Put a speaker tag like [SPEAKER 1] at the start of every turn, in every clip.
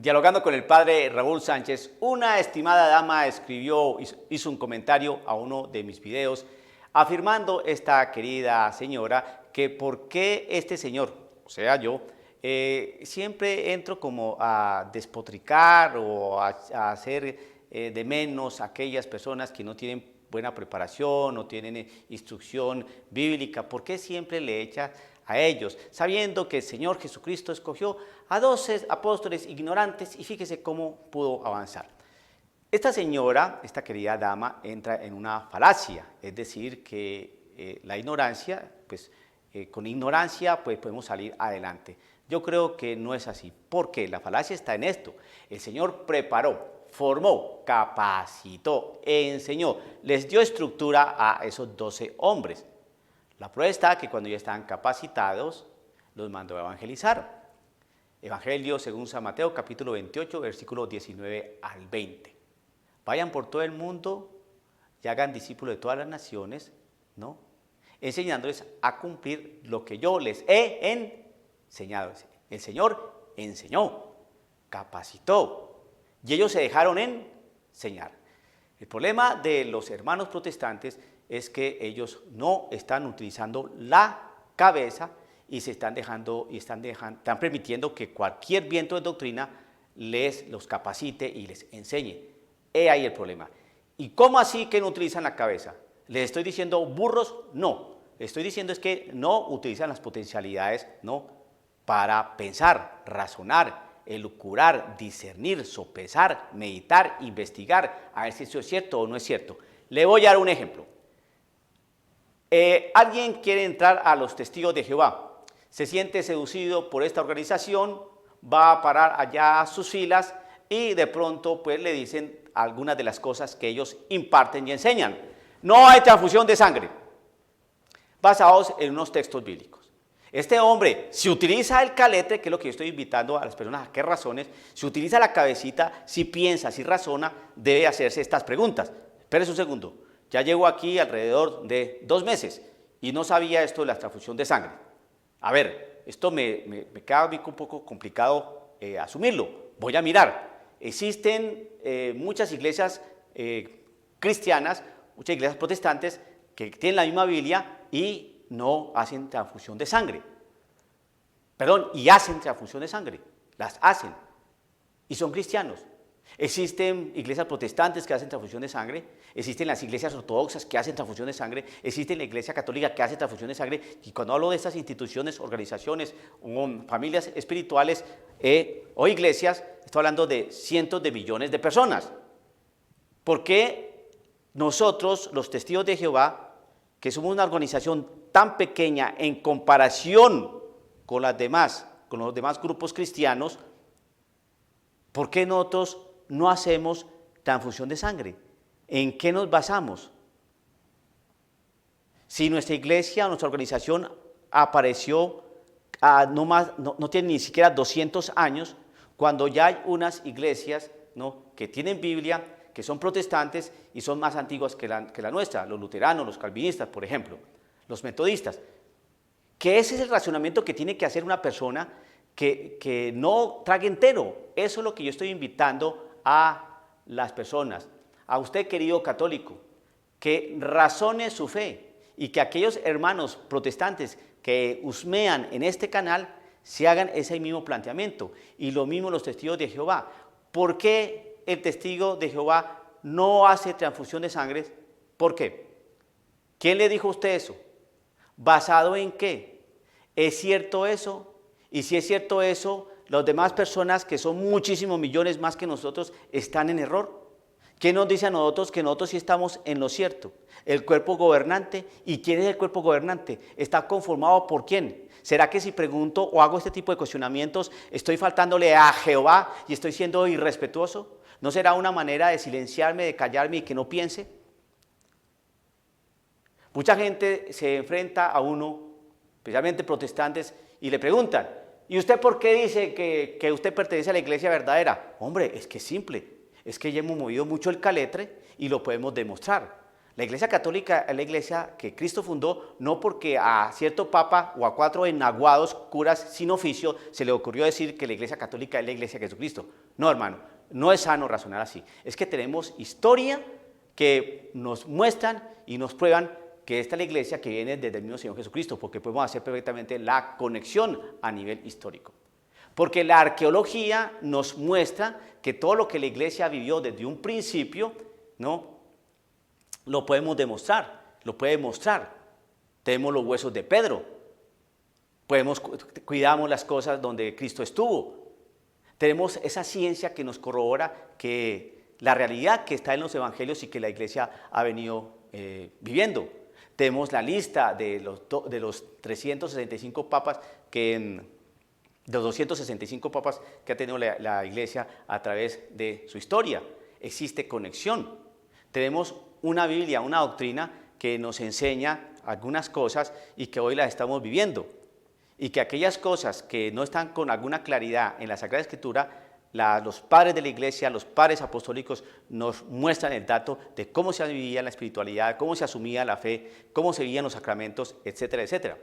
[SPEAKER 1] Dialogando con el padre Raúl Sánchez, una estimada dama hizo un comentario a uno de mis videos afirmando esta querida señora que por qué este señor, o sea yo, siempre entro como a despotricar o a hacer de menos a aquellas personas que no tienen buena preparación, no tienen instrucción bíblica. ¿Por qué siempre le echa a ellos, sabiendo que el Señor Jesucristo escogió a 12 apóstoles ignorantes y fíjese cómo pudo avanzar? Esta señora, esta querida dama, entra en una falacia, es decir, que la ignorancia, pues con ignorancia pues podemos salir adelante. Yo creo que no es así. ¿Por qué? La falacia está en esto. El Señor preparó, formó, capacitó, enseñó, les dio estructura a esos 12 hombres. La prueba está que cuando ya estaban capacitados, los mandó a evangelizar. Evangelio según San Mateo, capítulo 28, versículos 19 al 20. Vayan por todo el mundo y hagan discípulos de todas las naciones, ¿no? Enseñándoles a cumplir lo que yo les he enseñado. El Señor enseñó, capacitó, y ellos se dejaron enseñar. El problema de los hermanos protestantes es que ellos no están utilizando la cabeza y están permitiendo que cualquier viento de doctrina los capacite y les enseñe. He ahí el problema. ¿Y cómo así que no utilizan la cabeza? ¿Les estoy diciendo burros? No. Estoy diciendo es que no utilizan las potencialidades, ¿no?, para pensar, razonar, elucubrar, discernir, sopesar, meditar, investigar, a ver si eso es cierto o no es cierto. Le voy a dar un ejemplo. Alguien quiere entrar a los testigos de Jehová, se siente seducido por esta organización, va a parar allá a sus filas y de pronto pues le dicen algunas de las cosas que ellos imparten y enseñan. No hay transfusión de sangre, basados en unos textos bíblicos. Este hombre, si utiliza el caletre, que es lo que yo estoy invitando a las personas a que razones, si utiliza la cabecita, si piensa, si razona, debe hacerse estas preguntas. Espérese un segundo. Ya llevo aquí alrededor de 2 meses y no sabía esto de la transfusión de sangre. A ver, esto me queda un poco complicado asumirlo. Voy a mirar. Existen muchas iglesias cristianas, muchas iglesias protestantes que tienen la misma Biblia y no hacen transfusión de sangre. Perdón, y hacen transfusión de sangre. Las hacen. Y son cristianos. Existen iglesias protestantes que hacen transfusión de sangre, existen las iglesias ortodoxas que hacen transfusión de sangre, existe la iglesia católica que hace transfusión de sangre, y cuando hablo de estas instituciones, organizaciones, familias espirituales o iglesias, estoy hablando de cientos de millones de personas. ¿Por qué nosotros, los testigos de Jehová, que somos una organización tan pequeña en comparación con los demás grupos cristianos, por qué nosotros no hacemos transfusión de sangre? ¿En qué nos basamos? Si nuestra iglesia, nuestra organización apareció no tiene ni siquiera 200 años, cuando ya hay unas iglesias, ¿no?, que tienen Biblia, que son protestantes y son más antiguas que la nuestra, los luteranos, los calvinistas, por ejemplo, los metodistas. Que ese es el razonamiento que tiene que hacer una persona que no trague entero. Eso es lo que yo estoy invitando a las personas, a usted, querido católico, que razone su fe y que aquellos hermanos protestantes que husmean en este canal se hagan ese mismo planteamiento. Y lo mismo los testigos de Jehová. ¿Por qué el testigo de Jehová no hace transfusión de sangre? ¿Por qué? ¿Quién le dijo a usted eso? ¿Basado en qué? ¿Es cierto eso? Y si es cierto eso, las demás personas, que son muchísimos millones más que nosotros, están en error. ¿Qué nos dice a nosotros? Que nosotros sí estamos en lo cierto. El cuerpo gobernante. ¿Y quién es el cuerpo gobernante? ¿Está conformado por quién? ¿Será que si pregunto o hago este tipo de cuestionamientos, estoy faltándole a Jehová y estoy siendo irrespetuoso? ¿No será una manera de silenciarme, de callarme y que no piense? Mucha gente se enfrenta a uno, especialmente protestantes, y le preguntan: ¿y usted por qué dice que usted pertenece a la iglesia verdadera? Hombre, es que es simple, es que ya hemos movido mucho el caletre y lo podemos demostrar. La Iglesia Católica es la iglesia que Cristo fundó, no porque a cierto papa o a 4 enaguados curas sin oficio se le ocurrió decir que la Iglesia Católica es la iglesia de Jesucristo. No, hermano, no es sano razonar así. Es que tenemos historia que nos muestran y nos prueban que esta es la iglesia que viene desde el mismo Señor Jesucristo, porque podemos hacer perfectamente la conexión a nivel histórico. Porque la arqueología nos muestra que todo lo que la iglesia vivió desde un principio, ¿no?, lo podemos demostrar, lo puede mostrar. Tenemos los huesos de Pedro, cuidamos las cosas donde Cristo estuvo. Tenemos esa ciencia que nos corrobora que la realidad que está en los evangelios y que la iglesia ha venido viviendo. Tenemos la lista de los 365 papas de los 265 papas que ha tenido la iglesia a través de su historia. Existe conexión. Tenemos una Biblia, una doctrina que nos enseña algunas cosas y que hoy las estamos viviendo. Y que aquellas cosas que no están con alguna claridad en la Sagrada Escritura, los padres de la iglesia, los padres apostólicos nos muestran el dato de cómo se vivía la espiritualidad, cómo se asumía la fe, cómo se vivían los sacramentos, etcétera, etcétera.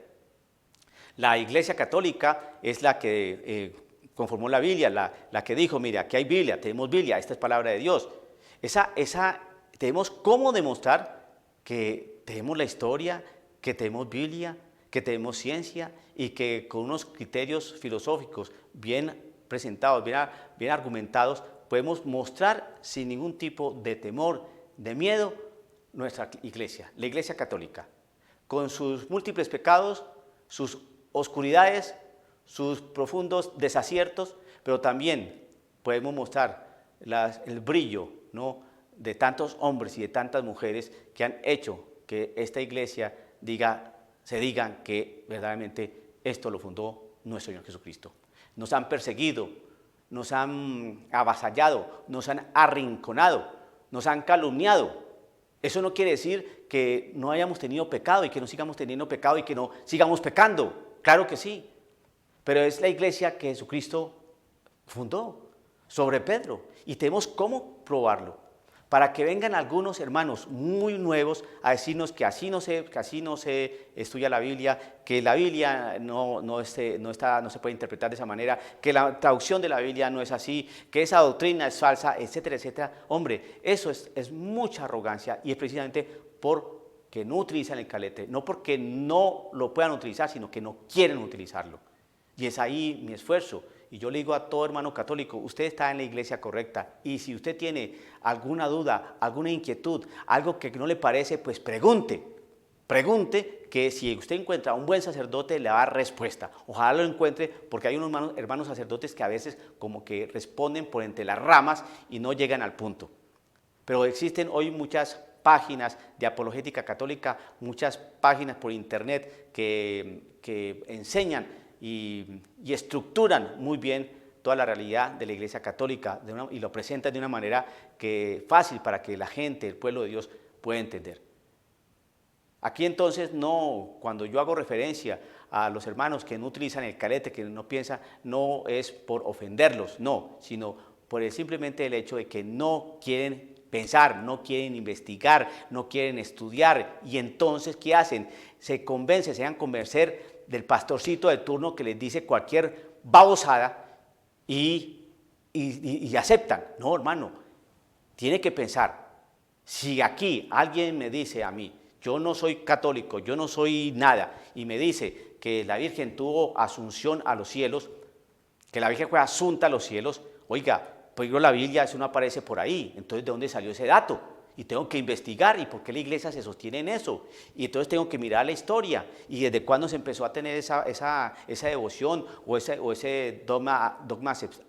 [SPEAKER 1] La Iglesia Católica es la que conformó la Biblia, la que dijo, mira, aquí hay Biblia, tenemos Biblia, esta es palabra de Dios. Tenemos cómo demostrar que tenemos la historia, que tenemos Biblia, que tenemos ciencia y que con unos criterios filosóficos bien presentados, bien argumentados, podemos mostrar sin ningún tipo de temor, de miedo, nuestra iglesia, la Iglesia Católica, con sus múltiples pecados, sus oscuridades, sus profundos desaciertos, pero también podemos mostrar el brillo, ¿no?, de tantos hombres y de tantas mujeres que han hecho que esta iglesia se digan que verdaderamente esto lo fundó nuestro Señor Jesucristo. Nos han perseguido, nos han avasallado, nos han arrinconado, nos han calumniado. Eso no quiere decir que no hayamos tenido pecado y que no sigamos teniendo pecado y que no sigamos pecando. Claro que sí, pero es la iglesia que Jesucristo fundó sobre Pedro y tenemos cómo probarlo. Para que vengan algunos hermanos muy nuevos a decirnos que así no se estudia la Biblia, que la Biblia no se puede interpretar de esa manera, que la traducción de la Biblia no es así, que esa doctrina es falsa, etcétera, etcétera. Hombre, eso es mucha arrogancia y es precisamente porque no utilizan el calete, no porque no lo puedan utilizar, sino que no quieren utilizarlo. Y es ahí mi esfuerzo. Y yo le digo a todo hermano católico, usted está en la iglesia correcta y si usted tiene alguna duda, alguna inquietud, algo que no le parece, pues pregunte, que si usted encuentra un buen sacerdote le va a dar respuesta. Ojalá lo encuentre porque hay unos hermanos sacerdotes que a veces como que responden por entre las ramas y no llegan al punto. Pero existen hoy muchas páginas de apologética católica, muchas páginas por internet que enseñan y estructuran muy bien toda la realidad de la Iglesia Católica y lo presentan de una manera fácil para que la gente, el pueblo de Dios, pueda entender. Aquí entonces cuando yo hago referencia a los hermanos que no utilizan el calete, que no piensan, no es por ofenderlos, no, sino por simplemente el hecho de que no quieren pensar, no quieren investigar, no quieren estudiar y entonces ¿qué hacen? Se dejan convencer del pastorcito de turno que les dice cualquier babosada y aceptan. No, hermano, tiene que pensar, si aquí alguien me dice a mí, yo no soy católico, yo no soy nada, y me dice que la Virgen tuvo asunción a los cielos, que la Virgen fue asunta a los cielos, oiga, pues la Biblia eso no aparece por ahí, entonces ¿de dónde salió ese dato? Y tengo que investigar, ¿y por qué la iglesia se sostiene en eso? Y entonces tengo que mirar la historia, y desde cuándo se empezó a tener esa devoción o ese dogma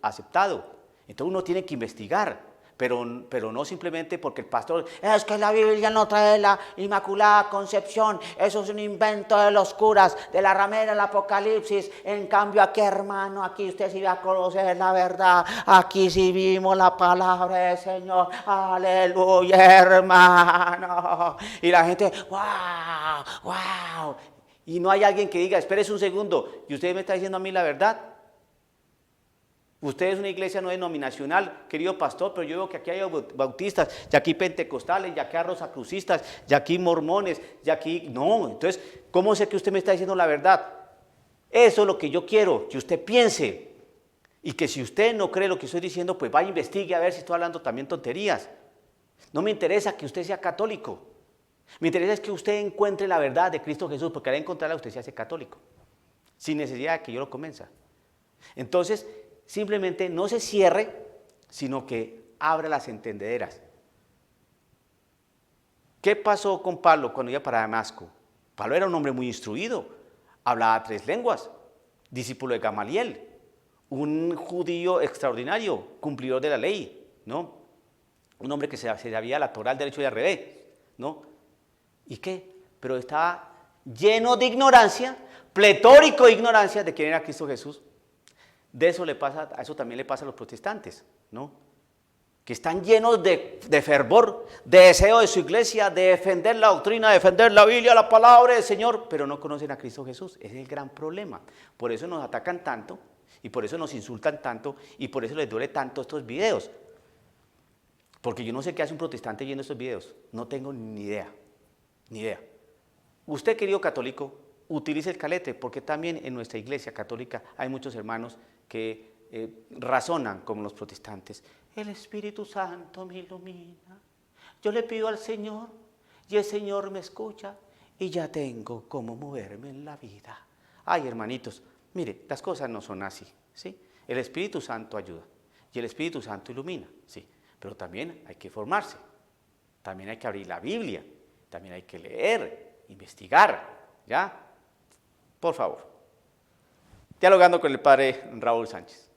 [SPEAKER 1] aceptado. Entonces uno tiene que investigar, pero no simplemente porque el pastor, es que la Biblia no trae la Inmaculada Concepción, eso es un invento de los curas, de la ramera del Apocalipsis. En cambio aquí, hermano, aquí usted sí va a conocer la verdad, aquí sí vimos la palabra del Señor, aleluya, hermano. Y la gente, wow, wow. Y no hay alguien que diga, espérese un segundo, ¿y usted me está diciendo a mí la verdad? Usted es una iglesia no denominacional, querido pastor, pero yo veo que aquí hay bautistas, y aquí pentecostales, y aquí hay rosacrucistas, y aquí mormones, y aquí... No, entonces, ¿cómo sé que usted me está diciendo la verdad? Eso es lo que yo quiero, que usted piense. Y que si usted no cree lo que estoy diciendo, pues vaya, investigue a ver si estoy hablando también tonterías. No me interesa que usted sea católico. Me interesa es que usted encuentre la verdad de Cristo Jesús, porque al encontrarla usted se hace católico, sin necesidad de que yo lo convenza. Entonces, simplemente no se cierre, sino que abra las entendederas. ¿Qué pasó con Pablo cuando iba para Damasco? Pablo era un hombre muy instruido, hablaba 3 lenguas, discípulo de Gamaliel, un judío extraordinario, cumplidor de la ley, ¿no? Un hombre que se sabía la Torá, el derecho y al revés, ¿no? ¿Y qué? Pero estaba lleno de ignorancia, pletórico de ignorancia de quién era Cristo Jesús. De eso le pasa, a eso también le pasa a los protestantes, ¿no? Que están llenos de fervor, de deseo de su iglesia, de defender la doctrina, de defender la Biblia, la palabra del Señor, pero no conocen a Cristo Jesús. Ese es el gran problema. Por eso nos atacan tanto, y por eso nos insultan tanto, y por eso les duele tanto estos videos. Porque yo no sé qué hace un protestante viendo estos videos. No tengo ni idea, ni idea. Usted, querido católico, utilice el calete, porque también en nuestra iglesia católica hay muchos hermanos que razonan como los protestantes. El Espíritu Santo me ilumina, yo le pido al Señor y el Señor me escucha y ya tengo cómo moverme en la vida. Ay, hermanitos, mire, las cosas no son así, ¿sí? El Espíritu Santo ayuda y el Espíritu Santo ilumina, sí, pero también hay que formarse, también hay que abrir la Biblia, también hay que leer, investigar, ¿ya? Por favor. Dialogando con el padre Raúl Sánchez.